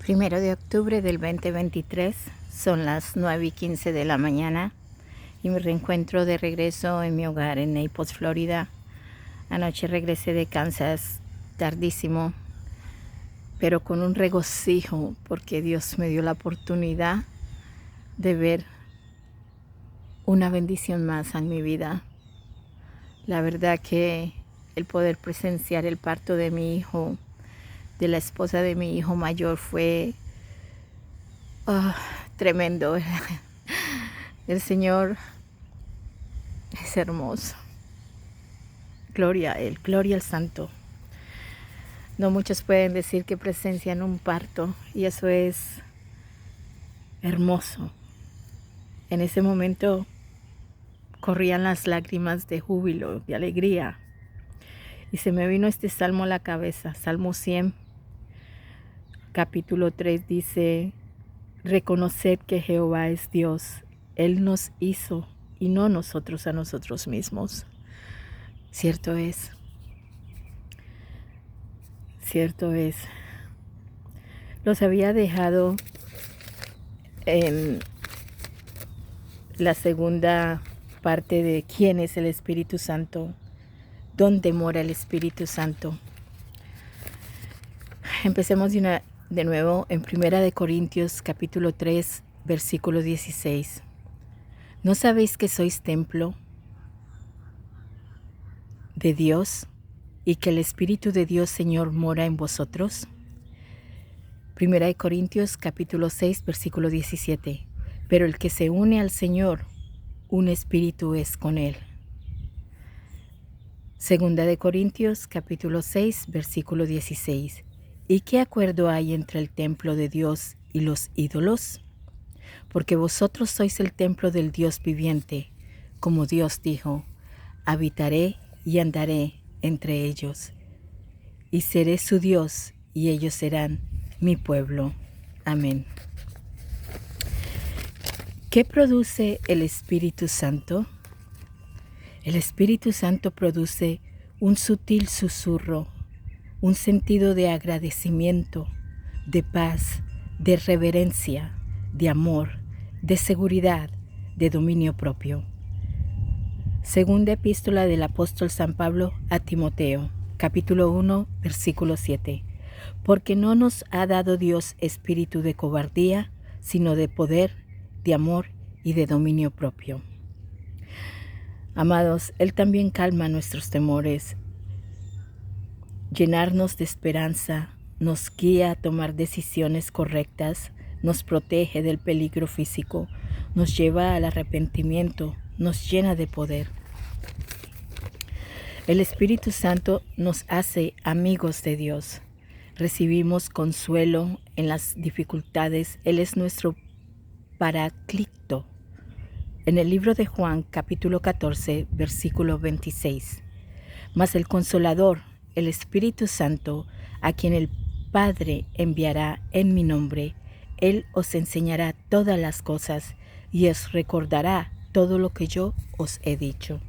1 de octubre del 2023, son las 9:15 de la mañana y me reencuentro de regreso en mi hogar en Naples, Florida. Anoche regresé de Kansas tardísimo, pero con un regocijo porque Dios me dio la oportunidad de ver una bendición más en mi vida. La verdad que el poder presenciar el parto de mi hijo, de la esposa de mi hijo mayor, fue tremendo. El Señor es hermoso. Gloria a Él, gloria al Santo. No muchos pueden decir que presencian un parto, y eso es hermoso. En ese momento corrían las lágrimas de júbilo, de alegría. Y se me vino este salmo a la cabeza, Salmo 100, capítulo 3, dice: reconoced que Jehová es Dios, Él nos hizo y no nosotros a nosotros mismos. Cierto es. Cierto es. Los había dejado en la segunda parte de quién es el Espíritu Santo, dónde mora el Espíritu Santo. Empecemos de nuevo en 1 Corintios capítulo 3, versículo 16. ¿No sabéis que sois templo de Dios y que el Espíritu de Dios Señor mora en vosotros? 1 Corintios capítulo 6, versículo 17. Pero el que se une al Señor, un espíritu es con Él. 2 Corintios capítulo 6, versículo 16. ¿Y qué acuerdo hay entre el templo de Dios y los ídolos? Porque vosotros sois el templo del Dios viviente, como Dios dijo: habitaré y andaré entre ellos, y seré su Dios, y ellos serán mi pueblo. Amén. ¿Qué produce el Espíritu Santo? El Espíritu Santo produce un sutil susurro, un sentido de agradecimiento, de paz, de reverencia, de amor, de seguridad, de dominio propio. Segunda epístola del apóstol San Pablo a Timoteo, capítulo 1, versículo 7. Porque no nos ha dado Dios espíritu de cobardía, sino de poder, de amor y de dominio propio. Amados, Él también calma nuestros temores, llenarnos de esperanza, nos guía a tomar decisiones correctas, nos protege del peligro físico, nos lleva al arrepentimiento, nos llena de poder. El Espíritu Santo nos hace amigos de Dios. Recibimos consuelo en las dificultades. Él es nuestro Paraclito. En el libro de Juan, capítulo 14, versículo 26. Mas el Consolador, el Espíritu Santo, a quien el Padre enviará en mi nombre, Él os enseñará todas las cosas y os recordará todo lo que yo os he dicho.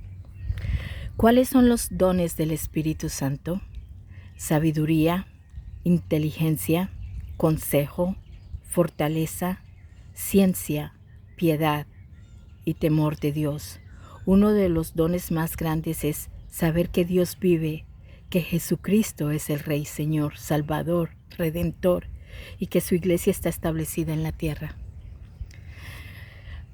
¿Cuáles son los dones del Espíritu Santo? Sabiduría, inteligencia, consejo, fortaleza, ciencia, piedad y temor de Dios. Uno de los dones más grandes es saber que Dios vive, que Jesucristo es el Rey, Señor, Salvador, Redentor, y que su iglesia está establecida en la tierra.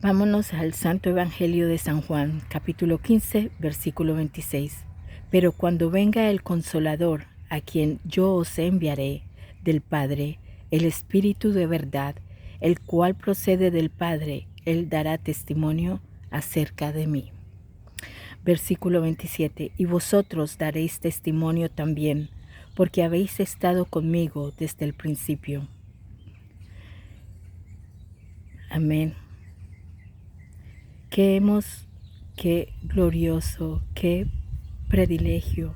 Vámonos al Santo Evangelio de San Juan, capítulo 15, versículo 26. Pero cuando venga el Consolador, a quien yo os enviaré del Padre, el Espíritu de verdad, el cual procede del Padre, Él dará testimonio acerca de mí. Versículo 27. Y vosotros daréis testimonio también, porque habéis estado conmigo desde el principio. Amén. Qué glorioso, qué privilegio,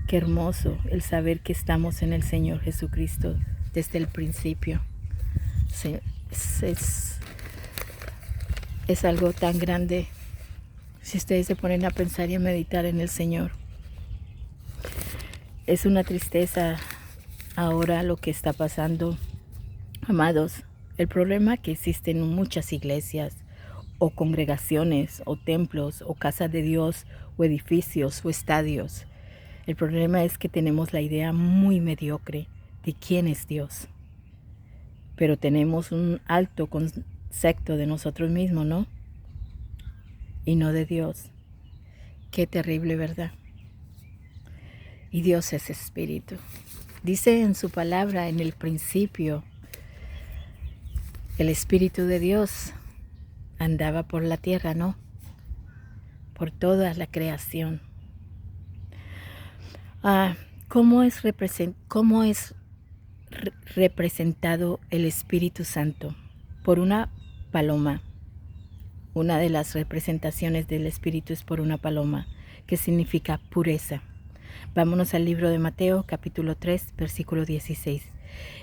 qué hermoso el saber que estamos en el Señor Jesucristo desde el principio. Es algo tan grande si ustedes se ponen a pensar y a meditar en el Señor. Es una tristeza ahora lo que está pasando Amados, el problema que existe en muchas iglesias o congregaciones o templos o casas de Dios o edificios o estadios, el problema es que tenemos la idea muy mediocre de quién es Dios, pero tenemos un alto concepto de nosotros mismos, ¿no? Y no de Dios. Qué terrible, ¿verdad? Y Dios es espíritu. Dice en su palabra, en el principio, el Espíritu de Dios andaba por la tierra, ¿no? Por toda la creación. ¿Cómo es representado el Espíritu Santo? Por una paloma. Una de las representaciones del Espíritu es por una paloma, que significa pureza. Vámonos al libro de Mateo, capítulo 3, versículo 16.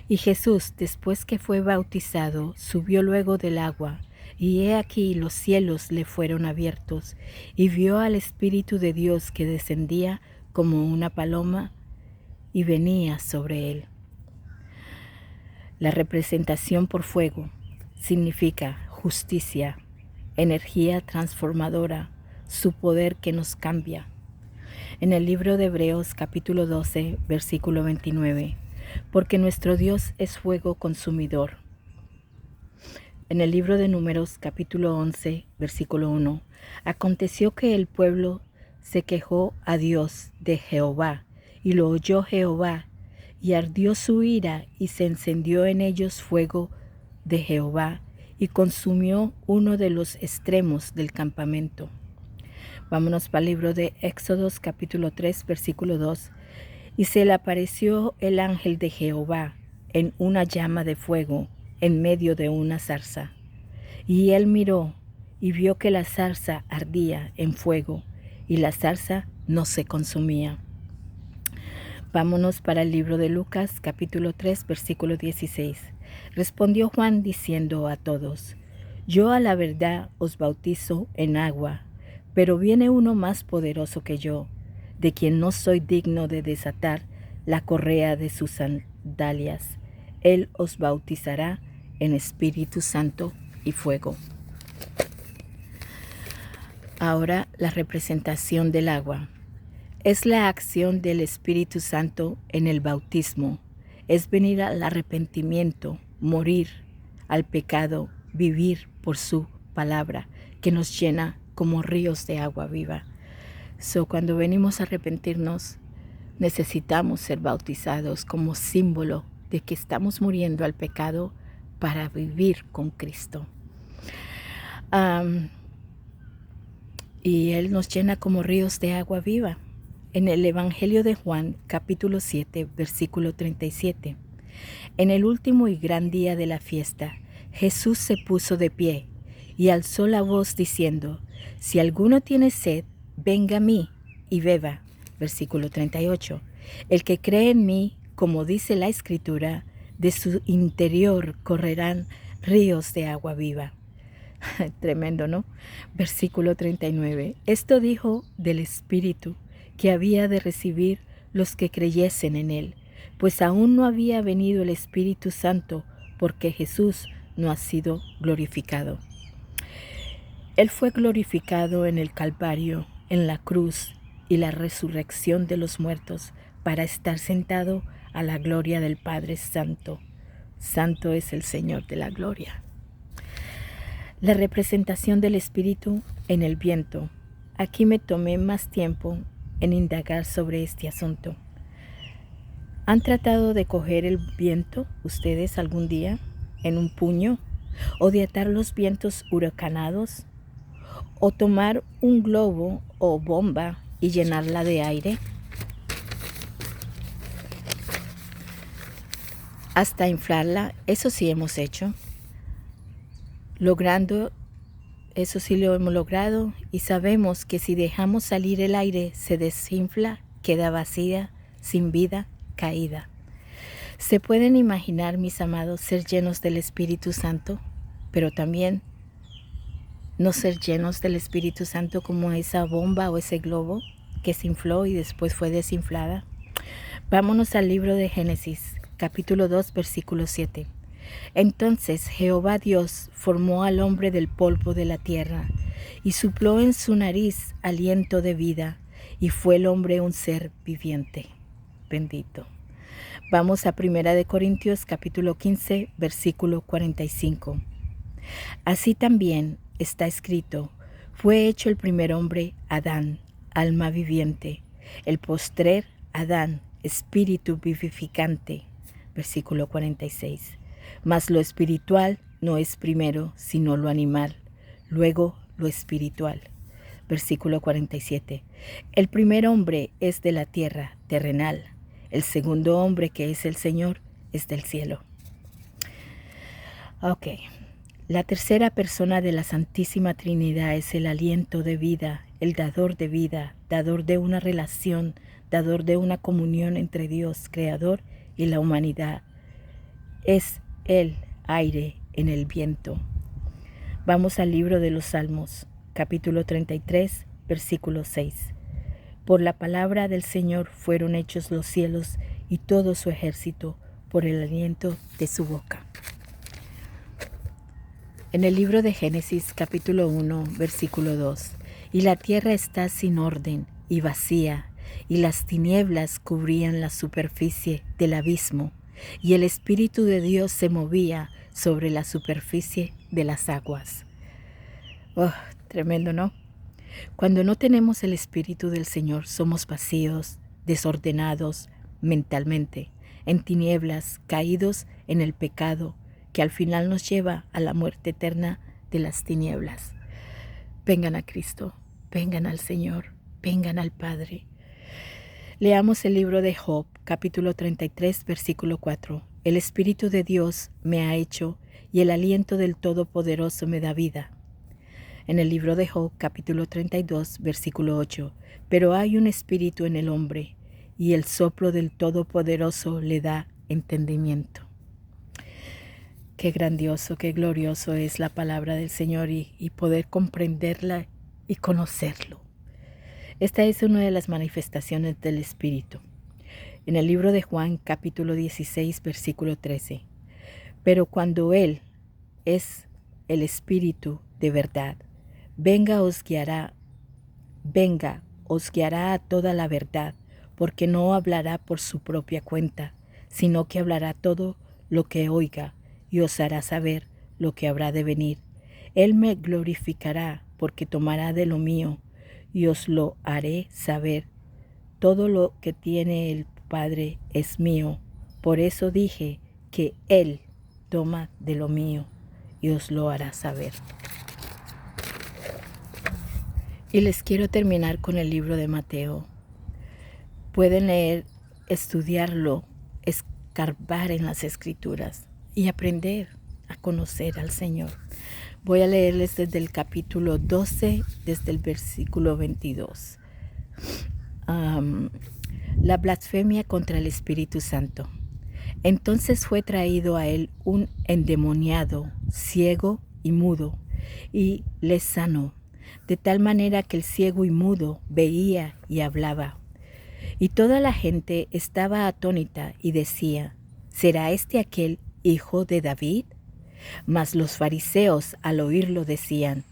Y Jesús, después que fue bautizado, subió luego del agua, y he aquí los cielos le fueron abiertos, y vio al Espíritu de Dios que descendía como una paloma y venía sobre él. La representación por fuego significa justicia, energía transformadora, su poder que nos cambia. En el libro de Hebreos capítulo 12, versículo 29, porque nuestro Dios es fuego consumidor. En el libro de Números capítulo 11, versículo 1, aconteció que el pueblo se quejó a Dios de Jehová, y lo oyó Jehová, y ardió su ira, y se encendió en ellos fuego de Jehová, y consumió uno de los extremos del campamento. Vámonos para el libro de Éxodos capítulo 3, versículo 2. Y se le apareció el ángel de Jehová en una llama de fuego en medio de una zarza. Y él miró y vio que la zarza ardía en fuego y la zarza no se consumía. Vámonos para el libro de Lucas capítulo 3, versículo 16. Respondió Juan diciendo a todos: yo a la verdad os bautizo en agua, pero viene uno más poderoso que yo, de quien no soy digno de desatar la correa de sus sandalias. Él os bautizará en Espíritu Santo y fuego. Ahora la representación del agua. Es la acción del Espíritu Santo en el bautismo. Es venir al arrepentimiento, morir al pecado, vivir por su palabra, que nos llena como ríos de agua viva. Cuando venimos a arrepentirnos, necesitamos ser bautizados como símbolo de que estamos muriendo al pecado para vivir con Cristo. Y Él nos llena como ríos de agua viva. En el Evangelio de Juan, capítulo 7, versículo 37. En el último y gran día de la fiesta, Jesús se puso de pie y alzó la voz diciendo: si alguno tiene sed, venga a mí y beba. Versículo 38. El que cree en mí, como dice la Escritura, de su interior correrán ríos de agua viva. Tremendo, ¿no? Versículo 39. Esto dijo del Espíritu que había de recibir los que creyesen en él, pues aún no había venido el Espíritu Santo, porque Jesús no ha sido glorificado. Él fue glorificado en el Calvario, en la cruz y la resurrección de los muertos, para estar sentado a la gloria del Padre Santo. Santo es el Señor de la gloria. La representación del Espíritu en el viento. Aquí me tomé más tiempo en indagar sobre este asunto. ¿Han tratado de coger el viento ustedes algún día en un puño? ¿O de atar los vientos huracanados? ¿O tomar un globo o bomba y llenarla de aire? Hasta inflarla, eso sí hemos hecho. Eso sí lo hemos logrado, y sabemos que si dejamos salir el aire se desinfla, queda vacía, sin vida, caída. ¿Se pueden imaginar, mis amados, ser llenos del Espíritu Santo, pero también no ser llenos del Espíritu Santo como esa bomba o ese globo que se infló y después fue desinflada? Vámonos al libro de Génesis, capítulo 2, versículo 7. Entonces Jehová Dios formó al hombre del polvo de la tierra, y sopló en su nariz aliento de vida, y fue el hombre un ser viviente. Bendito. Vamos a 1 Corintios capítulo 15, versículo 45. Así también está escrito: fue hecho el primer hombre, Adán, alma viviente; el postrer, Adán, espíritu vivificante. Versículo 46. Mas lo espiritual no es primero, sino lo animal, luego lo espiritual. Versículo 47. El primer hombre es de la tierra, terrenal; el segundo hombre, que es el Señor, es del cielo. Ok. La tercera persona de la Santísima Trinidad es el aliento de vida, el dador de vida, dador de una relación, dador de una comunión entre Dios, Creador, y la humanidad. Es el aire en el viento. Vamos al libro de los Salmos, capítulo 33, versículo 6. Por la palabra del Señor fueron hechos los cielos y todo su ejército, por el aliento de su boca. En el libro de Génesis, capítulo 1, versículo 2. Y la tierra está sin orden y vacía, y las tinieblas cubrían la superficie del abismo, y el Espíritu de Dios se movía sobre la superficie de las aguas. Oh, tremendo, ¿no? Cuando no tenemos el Espíritu del Señor, somos vacíos, desordenados mentalmente, en tinieblas, caídos en el pecado, que al final nos lleva a la muerte eterna de las tinieblas. Vengan a Cristo, vengan al Señor, vengan al Padre. Leamos el libro de Job, capítulo 33, versículo 4. El Espíritu de Dios me ha hecho, y el aliento del Todopoderoso me da vida. En el libro de Job, capítulo 32, versículo 8. Pero hay un espíritu en el hombre, y el soplo del Todopoderoso le da entendimiento. Qué grandioso, qué glorioso es la palabra del Señor y poder comprenderla y conocerlo. Esta es una de las manifestaciones del Espíritu. En el libro de Juan, capítulo 16, versículo 13. Pero cuando Él es el Espíritu de verdad, venga, os guiará a toda la verdad, porque no hablará por su propia cuenta, sino que hablará todo lo que oiga, y os hará saber lo que habrá de venir. Él me glorificará, porque tomará de lo mío, y os lo haré saber. Todo lo que tiene el Padre es mío. Por eso dije que Él toma de lo mío, y os lo hará saber. Y les quiero terminar con el libro de Mateo. Pueden leer, estudiarlo, escarbar en las Escrituras y aprender a conocer al Señor. Voy a leerles desde el capítulo 12, desde el versículo 22. La blasfemia contra el Espíritu Santo. Entonces fue traído a él un endemoniado, ciego y mudo, y le sanó, de tal manera que el ciego y mudo veía y hablaba. Y toda la gente estaba atónita y decía: ¿será este aquel hijo de David? Mas los fariseos al oírlo decían: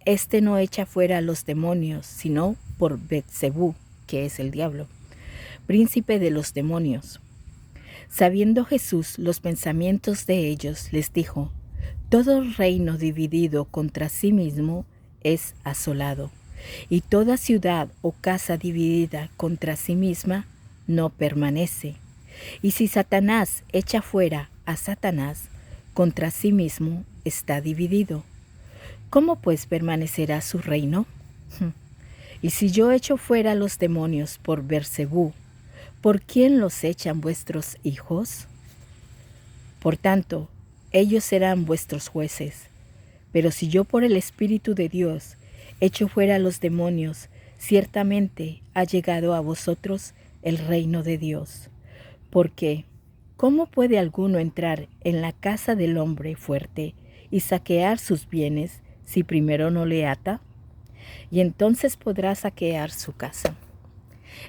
este no echa fuera a los demonios, sino por Beelzebú, que es el diablo, príncipe de los demonios. Sabiendo Jesús los pensamientos de ellos, les dijo: todo reino dividido contra sí mismo es asolado, y toda ciudad o casa dividida contra sí misma no permanece. Y si Satanás echa fuera a Satanás, contra sí mismo está dividido. ¿Cómo pues permanecerá su reino? Y si yo echo fuera los demonios por Beelzebú, ¿por quién los echan vuestros hijos? Por tanto, ellos serán vuestros jueces. Pero si yo por el Espíritu de Dios echo fuera los demonios, ciertamente ha llegado a vosotros el reino de Dios. Porque, ¿cómo puede alguno entrar en la casa del hombre fuerte y saquear sus bienes si primero no le ata? Y entonces podrá saquear su casa.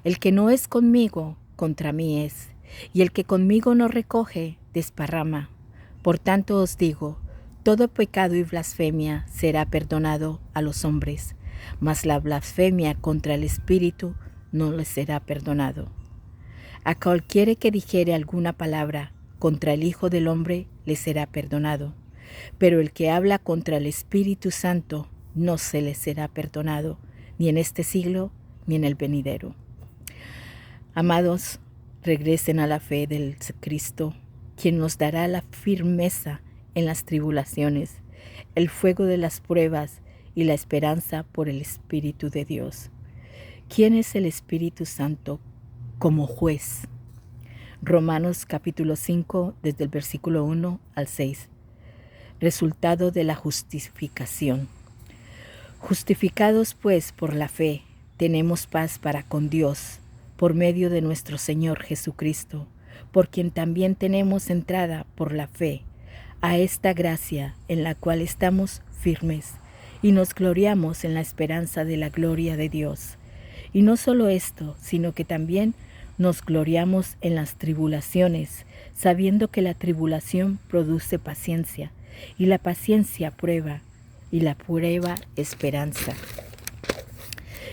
El que no es conmigo, contra mí es, y el que conmigo no recoge, desparrama. Por tanto os digo, todo pecado y blasfemia será perdonado a los hombres, mas la blasfemia contra el Espíritu no les será perdonado. A cualquiera que dijere alguna palabra contra el Hijo del Hombre le será perdonado, pero el que habla contra el Espíritu Santo no se le será perdonado, ni en este siglo ni en el venidero. Amados, regresen a la fe del Cristo, quien nos dará la firmeza en las tribulaciones, el fuego de las pruebas y la esperanza por el Espíritu de Dios. ¿Quién es el Espíritu Santo como juez? Romanos capítulo 5, desde el versículo 1 al 6. Resultado de la justificación. Justificados pues por la fe, tenemos paz para con Dios, por medio de nuestro Señor Jesucristo, por quien también tenemos entrada por la fe a esta gracia en la cual estamos firmes y nos gloriamos en la esperanza de la gloria de Dios. Y no solo esto, sino que también nos gloriamos en las tribulaciones, sabiendo que la tribulación produce paciencia, y la paciencia prueba, y la prueba esperanza.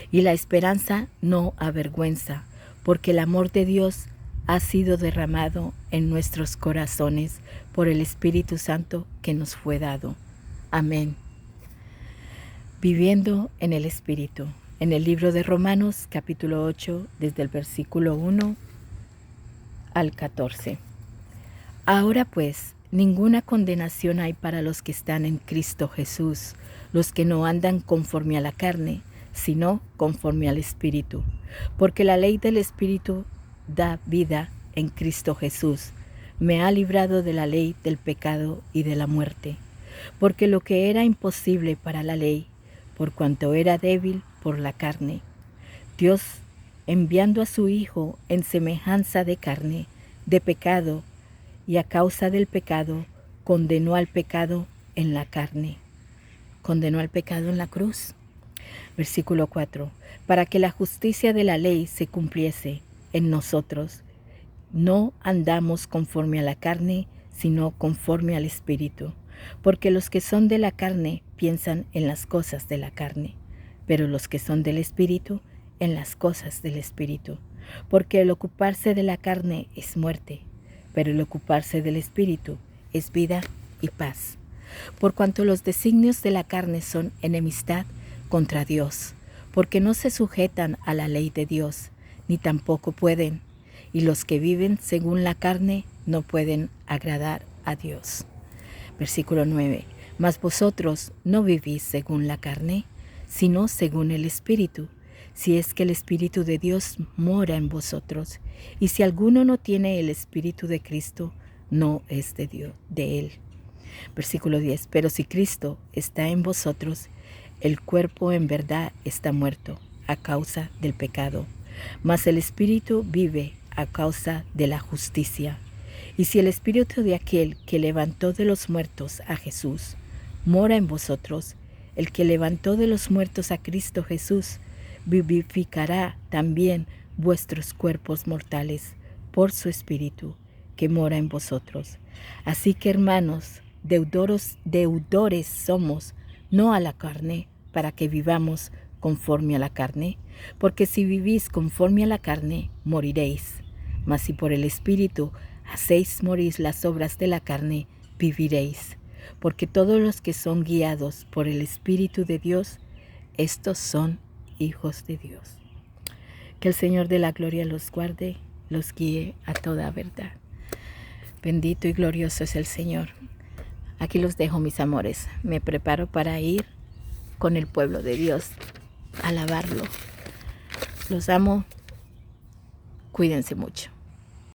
Y la esperanza no avergüenza, porque el amor de Dios ha sido derramado en nuestros corazones por el Espíritu Santo que nos fue dado. Amén. Viviendo en el Espíritu. En el libro de Romanos, capítulo 8, desde el versículo 1 al 14. Ahora pues, ninguna condenación hay para los que están en Cristo Jesús, los que no andan conforme a la carne, sino conforme al Espíritu. Porque la ley del Espíritu da vida en Cristo Jesús. Me ha librado de la ley del pecado y de la muerte. Porque lo que era imposible para la ley, por cuanto era débil por la carne, Dios, enviando a su Hijo en semejanza de carne, de pecado, y a causa del pecado, condenó al pecado en la carne. Condenó al pecado en la cruz. Versículo 4. Para que la justicia de la ley se cumpliese en nosotros. No andamos conforme a la carne, sino conforme al Espíritu. Porque los que son de la carne piensan en las cosas de la carne, pero los que son del Espíritu, en las cosas del Espíritu. Porque el ocuparse de la carne es muerte, pero el ocuparse del Espíritu es vida y paz. Por cuanto los designios de la carne son enemistad contra Dios, porque no se sujetan a la ley de Dios, ni tampoco pueden, y los que viven según la carne no pueden agradar a Dios. Versículo 9. Mas vosotros no vivís según la carne, sino según el Espíritu, si es que el Espíritu de Dios mora en vosotros. Y si alguno no tiene el Espíritu de Cristo, no es de Dios, de él. Versículo 10. Pero si Cristo está en vosotros, el cuerpo en verdad está muerto a causa del pecado, mas el Espíritu vive a causa de la justicia. Y si el Espíritu de aquel que levantó de los muertos a Jesús mora en vosotros, el que levantó de los muertos a Cristo Jesús vivificará también vuestros cuerpos mortales por su Espíritu que mora en vosotros. Así que, hermanos, deudores somos, no a la carne, para que vivamos conforme a la carne, porque si vivís conforme a la carne, moriréis. Mas si por el Espíritu hacéis morir las obras de la carne, viviréis. Porque todos los que son guiados por el Espíritu de Dios, estos son hijos de Dios. Que el Señor de la gloria los guarde, los guíe a toda verdad. Bendito y glorioso es el Señor. Aquí los dejo, mis amores. Me preparo para ir con el pueblo de Dios a alabarlo. Los amo. Cuídense mucho.